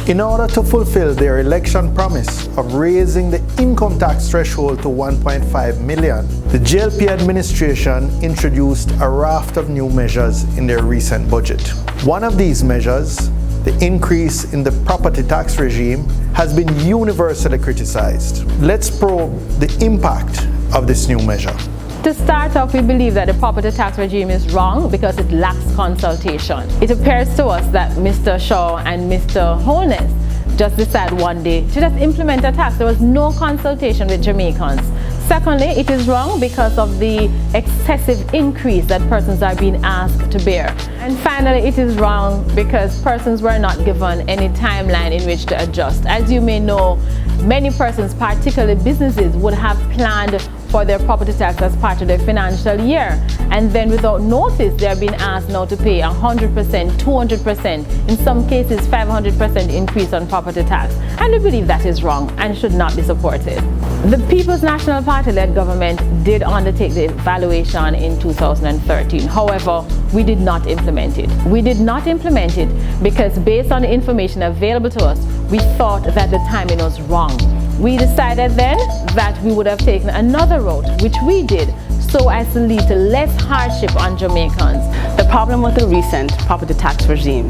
In order to fulfill their election promise of raising the income tax threshold to 1.5 million, the JLP administration introduced a raft of new measures in their recent budget. One of these measures, the increase in the property tax regime, has been universally criticized. Let's probe the impact of this new measure. To start off, we believe that the property tax regime is wrong because it lacks consultation. It appears to us that Mr. Shaw and Mr. Holness just decided one day to just implement a tax. There was no consultation with Jamaicans. Secondly, it is wrong because of the excessive increase that persons are being asked to bear. And finally, it is wrong because persons were not given any timeline in which to adjust. As you may know, many persons, particularly businesses, would have planned for their property tax as part of their financial year, and then without notice they are being asked now to pay 100%, 200%, in some cases 500% increase on property tax. And we believe that is wrong and should not be supported. The People's National Party-led government did undertake the evaluation in 2013. However, we did not implement it. We did not implement it because based on the information available to us, we thought that the timing was wrong. We decided then that we would have taken another route, which we did, so as to lead to less hardship on Jamaicans. The problem with the recent property tax regime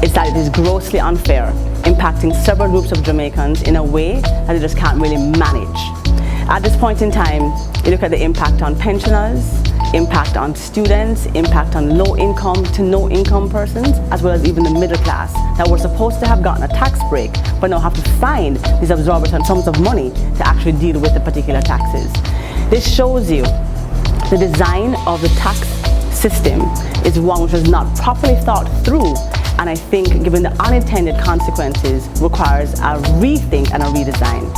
is that it is grossly unfair, impacting several groups of Jamaicans in a way that they just can't really manage. At this point in time, you look at the impact on pensioners, impact on students, impact on low income to no income persons, as well as even the middle class that were supposed to have gotten a tax break but now have to find these exorbitant sums of money to actually deal with the particular taxes. This shows you the design of the tax system is one which was not properly thought through, and I think given the unintended consequences requires a rethink and a redesign.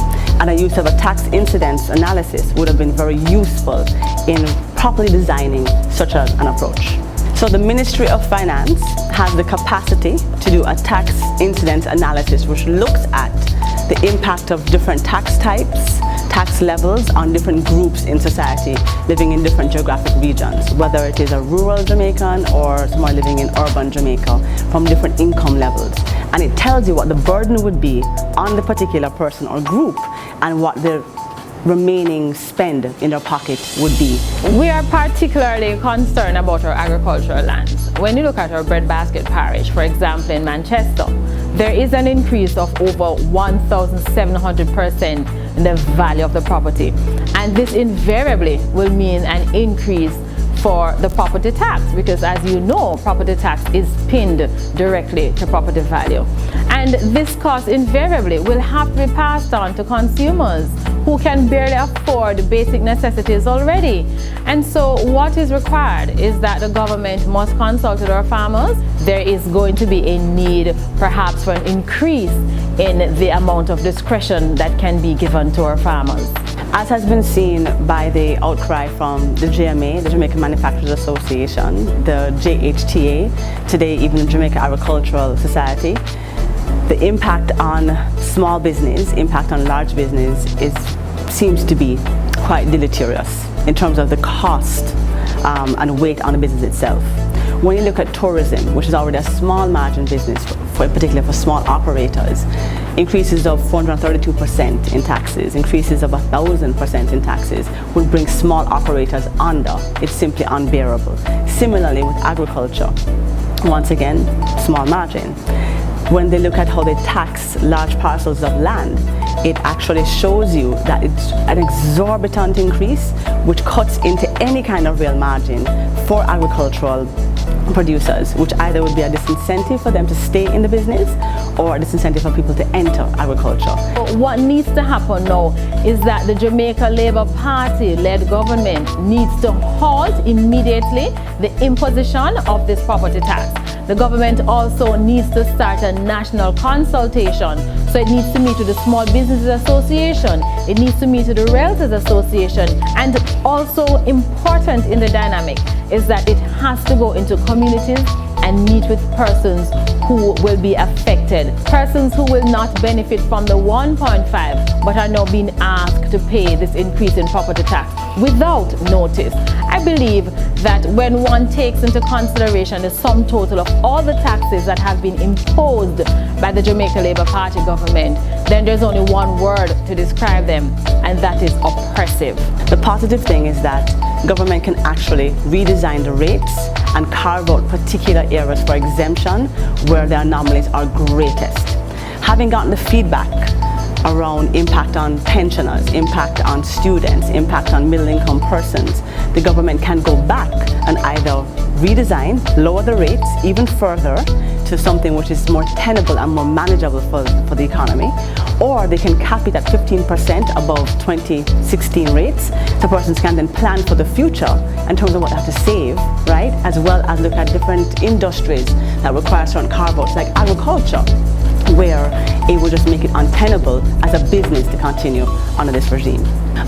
And a use of a tax incidence analysis would have been very useful in properly designing such an approach. So the Ministry of Finance has the capacity to do a tax incidence analysis which looks at the impact of different tax types, tax levels on different groups in society living in different geographic regions, whether it is a rural Jamaican or someone living in urban Jamaica from different income levels. And it tells you what the burden would be on the particular person or group and what the remaining spend in their pocket would be. We are particularly concerned about our agricultural lands. When you look at our breadbasket parish, for example in Manchester, there is an increase of over 1,700% in the value of the property. And this invariably will mean an increase for the property tax, because as you know, property tax is pinned directly to property value. And this cost invariably will have to be passed on to consumers who can barely afford basic necessities already. And so what is required is that the government must consult with our farmers. There is going to be a need perhaps for an increase in the amount of discretion that can be given to our farmers. As has been seen by the outcry from the JMA, the Jamaican Manufacturers Association, the JHTA, today even the Jamaica Agricultural Society, the impact on small business, impact on large business seems to be quite deleterious in terms of the cost and weight on the business itself. When you look at tourism, which is already a small margin business, particularly for small operators, increases of 432% in taxes, increases of 1,000% in taxes would bring small operators under. It's simply unbearable. Similarly with agriculture, once again, small margin. When they look at how they tax large parcels of land, it actually shows you that it's an exorbitant increase which cuts into any kind of real margin for agricultural producers, which either would be a disincentive for them to stay in the business or a disincentive for people to enter agriculture. What needs to happen now is that the Jamaica Labour Party-led government needs to halt immediately the imposition of this property tax. The government also needs to start a national consultation. So it needs to meet with the Small Businesses Association, it needs to meet with the Realtors Association, and also important in the dynamic is that it has to go into communities and meet with persons who will be affected. Persons who will not benefit from the 1.5 but are now being asked to pay this increase in property tax without notice. I believe that when one takes into consideration the sum total of all the taxes that have been imposed by the Jamaica Labour Party government, then there's only one word to describe them, and that is oppressive. The positive thing is that government can actually redesign the rates and carve out particular areas for exemption where the anomalies are greatest. Having gotten the feedback around impact on pensioners, impact on students, impact on middle-income persons, the government can go back and either redesign, lower the rates even further to something which is more tenable and more manageable for the economy, or they can cap it at 15% above 2016 rates, so persons can then plan for the future in terms of what they have to save, right, as well as look at different industries that require certain carve-outs like agriculture, where it will just make it untenable as a business to continue under this regime.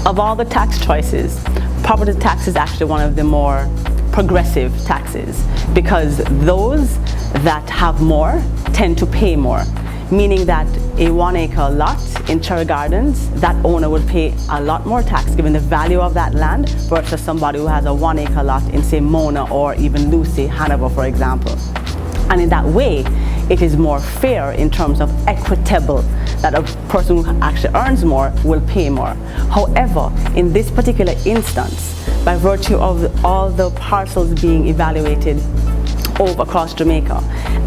Of all the tax choices, property tax is actually one of the more progressive taxes, because those that have more tend to pay more, meaning that a 1 acre lot in Cherry Gardens, that owner would pay a lot more tax given the value of that land versus somebody who has a 1 acre lot in, say, Mona or even Lucy, Hanover, for example. And in that way, it is more fair in terms of equitable, that a person who actually earns more will pay more. However, in this particular instance, by virtue of all the parcels being evaluated over across Jamaica,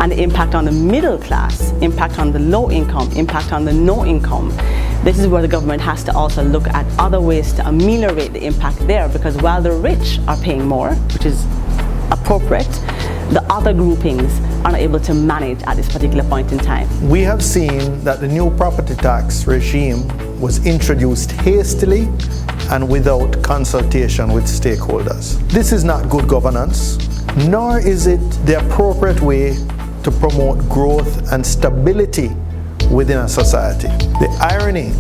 and the impact on the middle class, impact on the low income, impact on the no income, this is where the government has to also look at other ways to ameliorate the impact there, because while the rich are paying more, which is appropriate, the other groupings are not able to manage at this particular point in time. We have seen that the new property tax regime was introduced hastily and without consultation with stakeholders. This is not good governance, nor is it the appropriate way to promote growth and stability within a society. The irony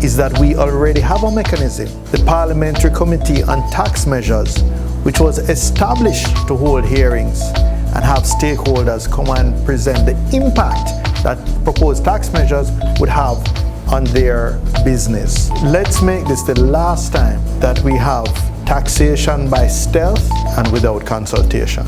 is that we already have a mechanism, the Parliamentary Committee on Tax Measures, which was established to hold hearings and have stakeholders come and present the impact that proposed tax measures would have on their business. Let's make this the last time that we have taxation by stealth and without consultation.